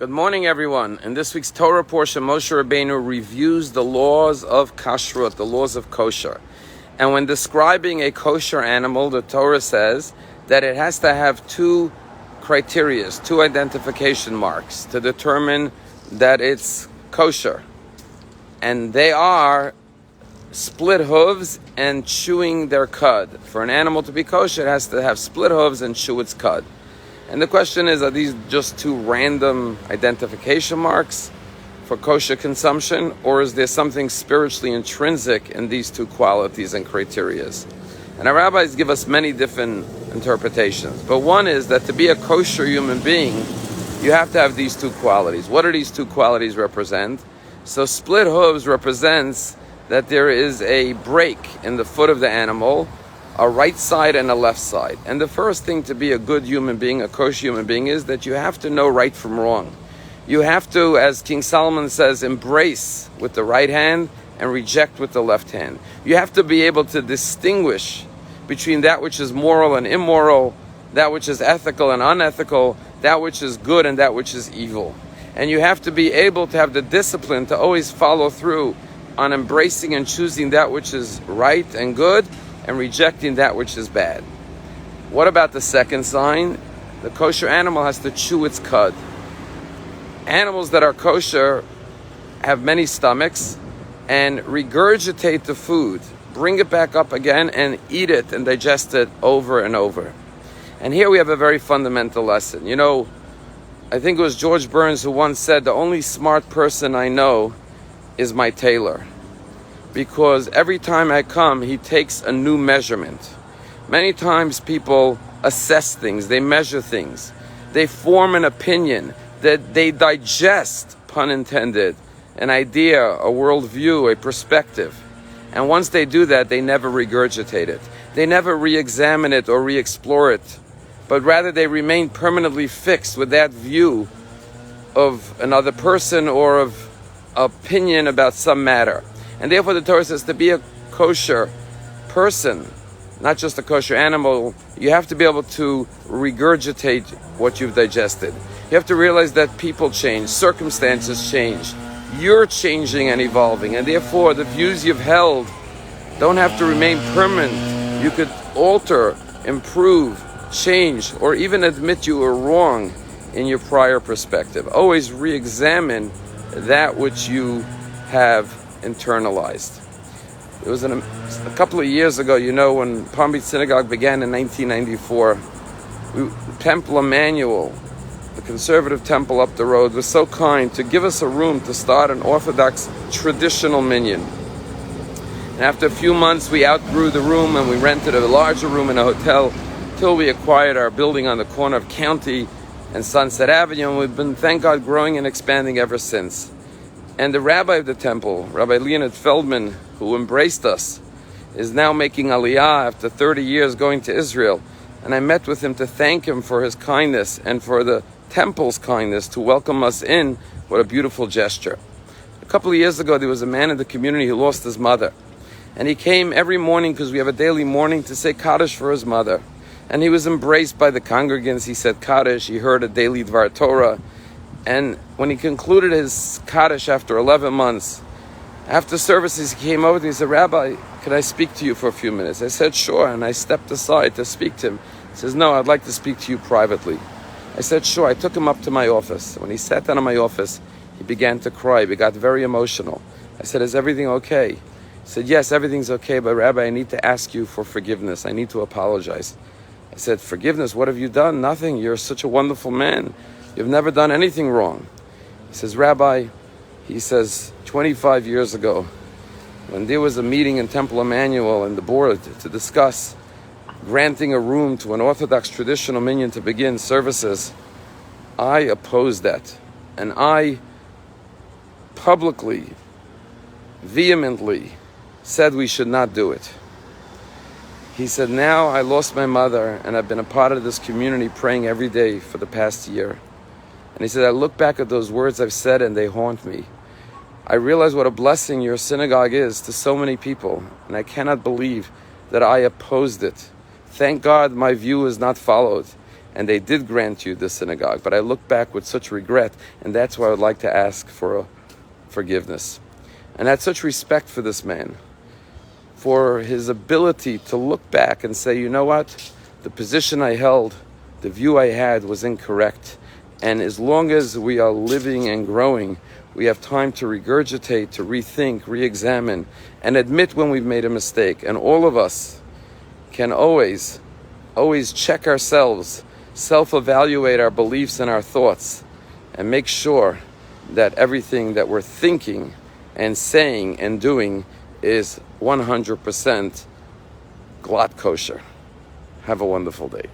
Good morning, everyone. In this week's Torah portion, Moshe Rabbeinu reviews the laws of kashrut, the laws of kosher. And when describing a kosher animal, the Torah says that it has to have two criteria, two identification marks to determine that it's kosher. And they are split hooves and chewing their cud. For an animal to be kosher, it has to have split hooves and chew its cud. And the question is, are these just two random identification marks for kosher consumption, or is there something spiritually intrinsic in these two qualities and criterias? And our rabbis give us many different interpretations. But one is that to be a kosher human being, you have to have these two qualities. What do these two qualities represent? So split hooves represents that there is a break in the foot of the animal, a right side and a left side. And the first thing to be a good human being, a kosher human being, is that you have to know right from wrong. You have to, as King Solomon says, embrace with the right hand and reject with the left hand. You have to be able to distinguish between that which is moral and immoral, that which is ethical and unethical, that which is good and that which is evil. And you have to be able to have the discipline to always follow through on embracing and choosing that which is right and good, and rejecting that which is bad. What about the second sign? The kosher animal has to chew its cud. Animals that are kosher have many stomachs and regurgitate the food, bring it back up again and eat it and digest it over and over. And here we have a very fundamental lesson. You know, I think it was George Burns who once said, the only smart person I know is my tailor. Because every time I come, he takes a new measurement. Many times people assess things, they measure things, they form an opinion, that they digest, pun intended, an idea, a worldview, a perspective. And once they do that, they never regurgitate it. They never re-examine it or re-explore it, but rather they remain permanently fixed with that view of another person or of opinion about some matter. And therefore the Torah says to be a kosher person, not just a kosher animal, you have to be able to regurgitate what you've digested. You have to realize that people change, circumstances change, you're changing and evolving, and therefore the views you've held don't have to remain permanent. You could alter, improve, change, or even admit you were wrong in your prior perspective. Always re-examine that which you have internalized. It was a couple of years ago, you know, when Palm Beach Synagogue began in 1994, Temple Emmanuel, the conservative temple up the road, was so kind to give us a room to start an Orthodox traditional minyan. And after a few months, we outgrew the room and we rented a larger room in a hotel till we acquired our building on the corner of County and Sunset Avenue, and we've been, thank God, growing and expanding ever since. And the rabbi of the temple, Rabbi Leonard Feldman, who embraced us, is now making Aliyah after 30 years going to Israel. And I met with him to thank him for his kindness and for the temple's kindness to welcome us in. What a beautiful gesture. A couple of years ago, there was a man in the community who lost his mother. And he came every morning, because we have a daily morning, to say Kaddish for his mother. And he was embraced by the congregants. He said Kaddish, he heard a daily Dvar Torah. And when he concluded his Kaddish after 11 months, after services, he came over to me and he said, Rabbi, could I speak to you for a few minutes? I said, sure. And I stepped aside to speak to him. He says, no, I'd like to speak to you privately. I said, sure. I took him up to my office. When he sat down in my office, he began to cry. He got very emotional. I said, is everything okay? He said, yes, everything's okay, but Rabbi, I need to ask you for forgiveness. I need to apologize. I said, forgiveness? What have you done? Nothing. You're such a wonderful man. You've never done anything wrong. He says, Rabbi, he says, 25 years ago, when there was a meeting in Temple Emmanuel and the board to discuss granting a room to an Orthodox traditional minyan to begin services, I opposed that. And I publicly, vehemently said we should not do it. He said, now I lost my mother and I've been a part of this community praying every day for the past year. And he said, I look back at those words I've said and they haunt me. I realize what a blessing your synagogue is to so many people, and I cannot believe that I opposed it. Thank God my view is not followed. and they did grant you the synagogue. But I look back with such regret, and that's why I would like to ask for forgiveness. And I had such respect for this man, for his ability to look back and say, you know what, the position I held, the view I had was incorrect. And as long as we are living and growing, we have time to regurgitate, to rethink, re-examine, and admit when we've made a mistake. And all of us can always check ourselves, self-evaluate our beliefs and our thoughts, and make sure that everything that we're thinking and saying and doing is 100% glatt kosher. Have a wonderful day.